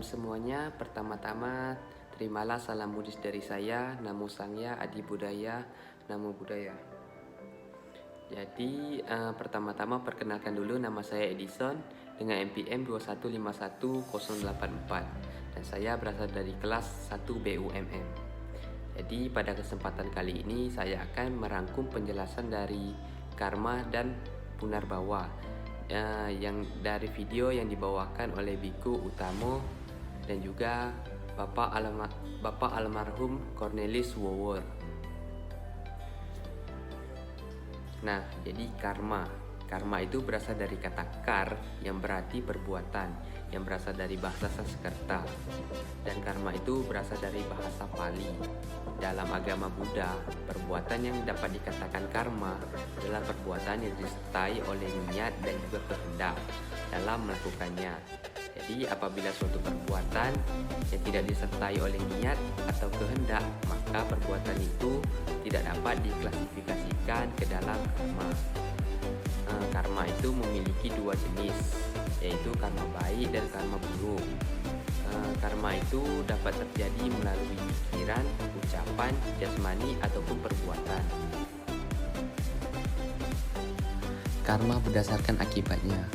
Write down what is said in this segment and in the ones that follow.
Salam semuanya, pertama-tama terimalah salam Buddhis dari saya, Namo Sangya, Adi Budaya, Namo Buddhaya. Jadi pertama-tama perkenalkan dulu, nama saya Edison dengan NPM 2151084 dan saya berasal dari kelas 1 BUMM. Jadi pada kesempatan kali ini saya akan merangkum penjelasan dari karma dan punarbawa yang dari video yang dibawakan oleh Biku Utamo dan juga Bapak almarhum Cornelis Wower. Nah, jadi karma itu berasal dari kata kar yang berarti perbuatan, yang berasal dari bahasa Sanskerta, dan karma itu berasal dari bahasa Pali. Dalam agama Buddha, perbuatan yang dapat dikatakan karma adalah perbuatan yang disertai oleh niat dan juga kehendak dalam melakukannya. Jadi apabila suatu perbuatan yang tidak disertai oleh niat atau kehendak, maka perbuatan itu tidak dapat diklasifikasikan ke dalam karma. Karma itu memiliki dua jenis, yaitu karma baik dan karma buruk. Karma itu dapat terjadi melalui pikiran, ucapan, jasmani, ataupun perbuatan. Karma berdasarkan akibatnya.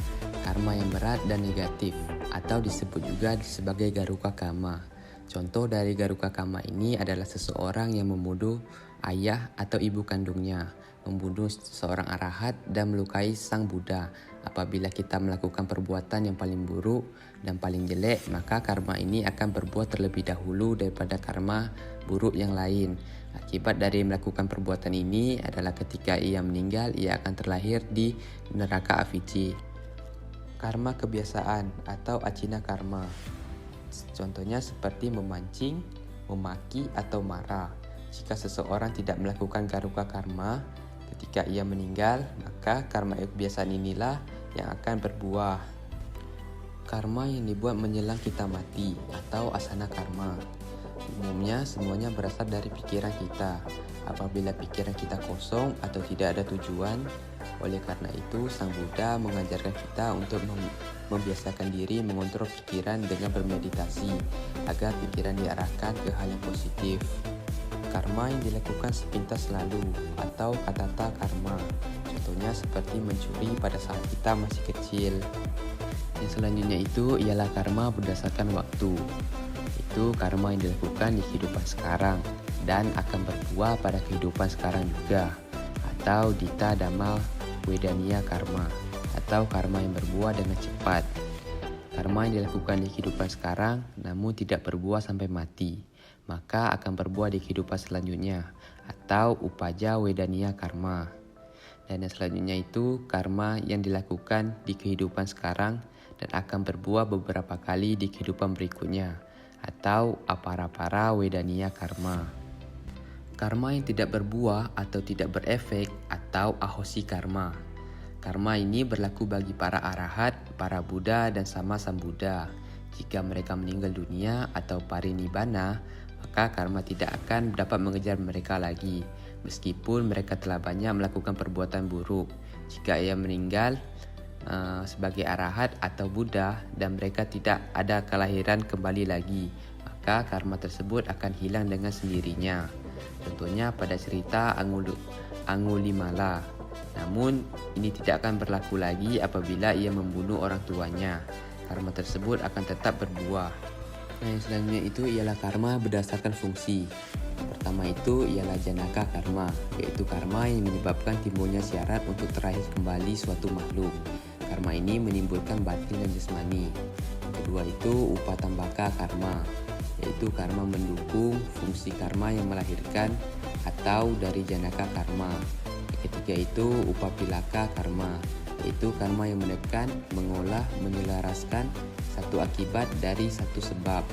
Karma yang berat dan negatif, atau disebut juga sebagai Garuka Karma. Contoh dari Garuka Karma ini adalah seseorang yang membunuh ayah atau ibu kandungnya, membunuh seorang arahat dan melukai sang Buddha. Apabila kita melakukan perbuatan yang paling buruk dan paling jelek, maka karma ini akan berbuat terlebih dahulu daripada karma buruk yang lain. Akibat dari melakukan perbuatan ini adalah ketika ia meninggal, ia akan terlahir di neraka Avici. Karma kebiasaan atau acina karma. Contohnya seperti memancing, memaki, atau marah. Jika seseorang tidak melakukan garuka karma ketika ia meninggal, maka karma kebiasaan inilah yang akan berbuah. Karma yang dibuat menjelang kita mati atau asana karma. Umumnya semuanya berasal dari pikiran kita. Apabila pikiran kita kosong atau tidak ada tujuan, oleh karena itu Sang Buddha mengajarkan kita untuk membiasakan diri mengontrol pikiran dengan bermeditasi agar pikiran diarahkan ke hal yang positif. Karma yang dilakukan sepintas lalu atau katata karma. Contohnya seperti mencuri pada saat kita masih kecil. Yang selanjutnya itu ialah karma berdasarkan waktu. Itu karma yang dilakukan di kehidupan sekarang dan akan berbuah pada kehidupan sekarang juga, atau dita dhamma wedaniya karma, atau karma yang berbuah dengan cepat. Karma yang dilakukan di kehidupan sekarang namun tidak berbuah sampai mati, maka akan berbuah di kehidupan selanjutnya, atau upaja wedaniya karma. Dan yang selanjutnya itu karma yang dilakukan di kehidupan sekarang dan akan berbuah beberapa kali di kehidupan berikutnya, atau aparapara wedaniya karma. Karma yang tidak berbuah atau tidak berefek atau ahosi karma. Karma ini berlaku bagi para arahat, para Buddha, dan sama Sang Buddha. Jika mereka meninggal dunia atau parinibbana, maka karma tidak akan dapat mengejar mereka lagi, meskipun mereka telah banyak melakukan perbuatan buruk. Jika ia meninggal sebagai arahat atau Buddha dan mereka tidak ada kelahiran kembali lagi, maka karma tersebut akan hilang dengan sendirinya. Contohnya pada cerita Angulimala. Namun ini tidak akan berlaku lagi apabila ia membunuh orang tuanya. Karma tersebut akan tetap berbuah. Nah, yang selanjutnya itu ialah karma berdasarkan fungsi. Pertama itu ialah janaka karma, yaitu karma yang menyebabkan timbulnya syarat untuk terlahir kembali suatu makhluk. Karma ini menimbulkan batin dan jasmani. Kedua itu upatambaka karma, yaitu karma mendukung fungsi karma yang melahirkan atau dari janaka karma. Ketiga itu upapilaka karma, yaitu karma yang menekan, mengolah, menyelaraskan satu akibat dari satu sebab.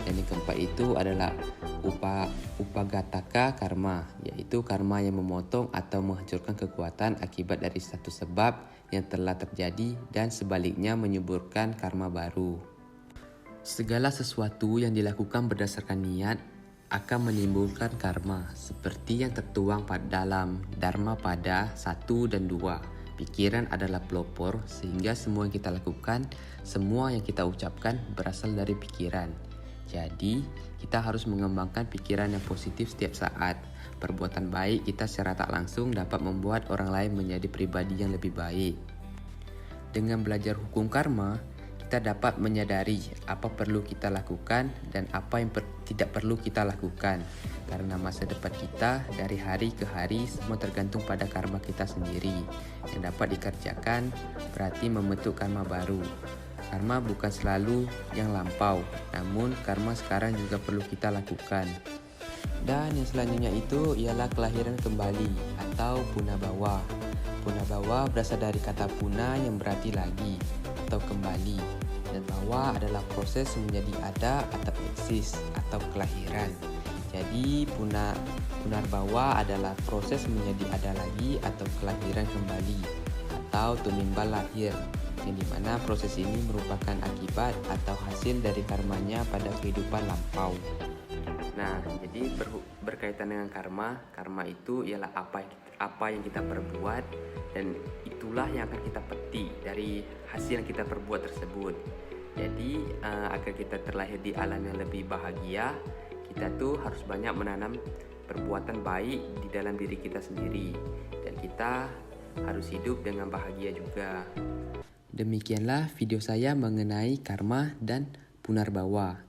Dan yang keempat itu adalah upagataka karma, yaitu karma yang memotong atau menghancurkan kekuatan akibat dari satu sebab yang telah terjadi dan sebaliknya menyuburkan karma baru. Segala sesuatu yang dilakukan berdasarkan niat akan menimbulkan karma, seperti yang tertuang dalam Dharma Pada 1 dan 2. Pikiran adalah pelopor, sehingga semua yang kita lakukan, semua yang kita ucapkan berasal dari pikiran. Jadi, kita harus mengembangkan pikiran yang positif setiap saat. Perbuatan baik kita secara tak langsung dapat membuat orang lain menjadi pribadi yang lebih baik. Dengan belajar hukum karma, kita dapat menyadari apa perlu kita lakukan dan apa yang tidak perlu kita lakukan. Karena masa depan kita dari hari ke hari semua tergantung pada karma kita sendiri. Yang dapat dikerjakan berarti membentuk karma baru. Karma bukan selalu yang lampau, namun karma sekarang juga perlu kita lakukan. Dan yang selanjutnya itu ialah kelahiran kembali atau punabawa. Punabawa berasal dari kata puna yang berarti lagi atau kembali, dan bawa adalah proses menjadi ada atau eksis atau kelahiran. Jadi punarbawa adalah proses menjadi ada lagi atau kelahiran kembali atau tumimbal lahir, yang dimana proses ini merupakan akibat atau hasil dari karmanya pada kehidupan lampau. Nah, jadi berkaitan dengan karma itu ialah apa yang kita perbuat, dan itulah yang akan kita petik dari hasil yang kita perbuat tersebut. Jadi agar kita terlahir di alam yang lebih bahagia, kita tuh harus banyak menanam perbuatan baik di dalam diri kita sendiri, dan kita harus hidup dengan bahagia juga. Demikianlah video saya mengenai karma dan punarbawa.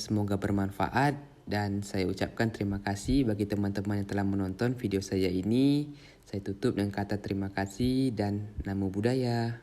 Semoga bermanfaat, dan saya ucapkan terima kasih bagi teman-teman yang telah menonton video saya ini. Saya tutup dengan kata terima kasih dan namo buddhaya.